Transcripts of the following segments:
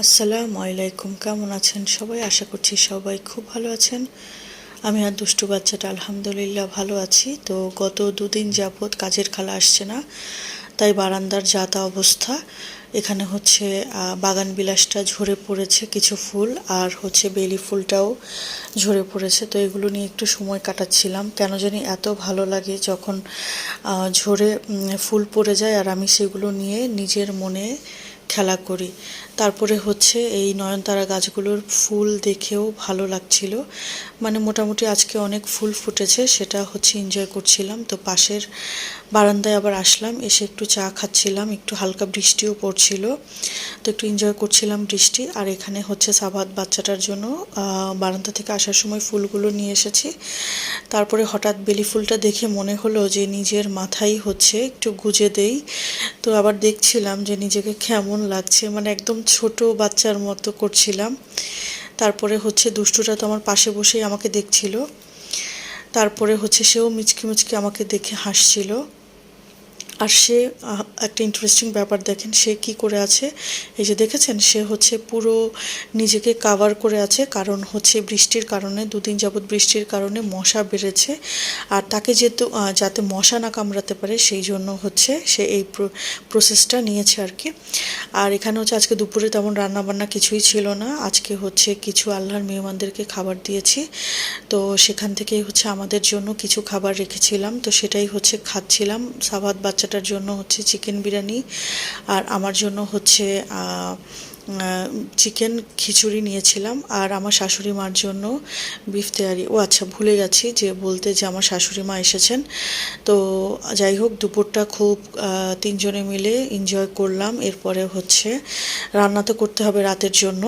আসসালামু আলাইকুম, কেমন আছেন সবাই? আশা করছি সবাই খুব ভালো আছেন। আমি আর দুষ্টু বাচ্চাটা আলহামদুলিল্লাহ ভালো আছি। তো গত দুদিন যাবৎ কাজের খালা আসছে না, তাই বারান্দার যা তা অবস্থা। এখানে হচ্ছে বাগান বিলাসটা ঝরে পড়েছে কিছু ফুল, আর হচ্ছে বেলি ফুলটাও ঝরে পড়েছে। তো এগুলো নিয়ে একটু সময় কাটাচ্ছিলাম। কেন জানি এত ভালো লাগে যখন ঝরে ফুল পড়ে যায়, আর আমি সেগুলো নিয়ে নিজের মনে খেলা করি। তারপরে হচ্ছে এই নয়নতারা গাছগুলোর ফুল দেখেও ভালো লাগছিল। মানে মোটামুটি আজকে অনেক ফুল ফুটেছে, সেটা হচ্ছে এনজয় করছিলাম। তো পাশের বারান্দায় আবার আসলাম, এসে একটু চা খাচ্ছিলাম, একটু হালকা বৃষ্টিও পড়ছিল, তো একটু এনজয় করছিলাম বৃষ্টি। আর এখানে হচ্ছে সাবাত বাচ্চাটার জন্য বারান্দা থেকে আসার সময় ফুলগুলো নিয়ে এসেছি। তারপরে হঠাৎ বেলি ফুলটা দেখে মনে হলো যে নিজের মাথায় হচ্ছে একটু গুজে দেই। তো আবার দেখছিলাম যে নিজেকে কেমন লাগছে, মানে একদম ছোট বাচ্চার মতো করছিলাম। তারপরে হচ্ছে দুষ্টুটা তো আমার পাশে বসেই আমাকে দেখছিল। তারপরে হচ্ছে সেও মিচকি মিচকি আমাকে দেখে হাসছিল। আর সে একটা ইন্টারেস্টিং ব্যাপার দেখেন, সে কি করে আছে, এই যে দেখেছেন, সে হচ্ছে পুরো নিজেকে কাভার করে আছে। কারণ হচ্ছে বৃষ্টির কারণে, দুদিন যাবৎ বৃষ্টির কারণে মশা বেড়েছে, আর তাকে যেহেতু যাতে মশা না কামড়াতে পারে সেই জন্য হচ্ছে সে এই প্রসেসটা নিয়েছে আর কি। আর এখানে হচ্ছে আজকে দুপুরে তেমন রান্না বান্না কিছুই ছিল না। আজকে হচ্ছে কিছু আল্লাহর মেহমানদেরকে খাবার দিয়েছি, তো সেখান থেকেই হচ্ছে আমাদের জন্য কিছু খাবার রেখেছিলাম, তো সেটাই হচ্ছে খাচ্ছিলাম। সাবাত বাচ্চাটার জন্য হচ্ছে চিকেন বিরিয়ানি, আর আমার জন্য হচ্ছে চিকেন খিচুড়ি নিয়েছিলাম, আর আমার শাশুড়ি মার জন্য বিফ তেহারি। ও আচ্ছা, ভুলে গেছি যে বলতে, যে আমার শাশুড়ি মা এসেছেন। তো যাই হোক, দুপুরটা খুব তিনজনে মিলে এনজয় করলাম। এরপরে হচ্ছে রান্না তো করতে হবে রাতের জন্য।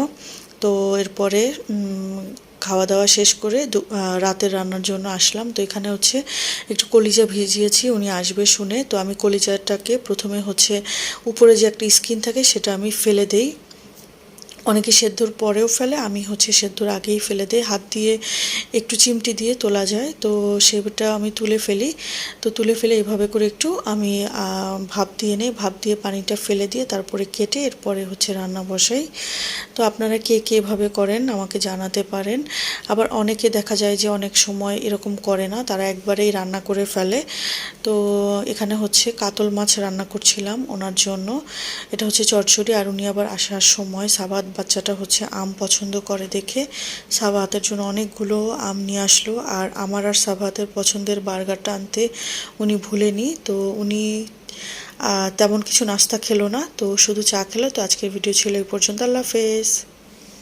তো এরপরে খাওয়া দাওয়া শেষ করে রাতের রান্নার জন্য আসলাম। তো এখানে হচ্ছে একটু কলিজা ভিজিয়েছি, উনি আসবে শুনে। তো আমি কলিজাটাকে প্রথমে হচ্ছে উপরে যে একটা স্কিন থাকে সেটা আমি ফেলে দেই। অনেকে সেদ্ধর পরেও ফেলে, আমি হচ্ছে সেদ্ধর আগেই ফেলে দিই। হাত দিয়ে একটু চিমটি দিয়ে তোলা যায়, তো সেটা আমি তুলে ফেলি। তো তুলে ফেলে এভাবে করে একটু আমি ভাপ দিয়ে নেই, ভাপ দিয়ে পানিটা ফেলে দিয়ে তারপরে কেটে এরপরে হচ্ছে রান্না বসাই। তো আপনারা কে কে এভাবে করেন আমাকে জানাতে পারেন। আবার অনেকে দেখা যায় যে অনেক সময় এরকম করে না, তারা একবারেই রান্না করে ফেলে। তো এখানে হচ্ছে কাতল মাছ রান্না করছিলাম ওনার জন্য। এটা হচ্ছে চচ্চড়ি। আর উনি আবার আসার সময় সাবাত বাচ্চাটা হচ্ছে আম পছন্দ করে দেখে সাবাতের জন্য অনেকগুলো আম নিয়ে আসলো। আর আমার আর সাবাতের পছন্দের বার্গারটা আনতে উনি ভুলেনি। তো উনি তেমন কিছু নাস্তা খেলো না, তো শুধু চা খেলো। তো আজকের ভিডিও ছিল এই পর্যন্ত। আল্লাহ হাফেজ।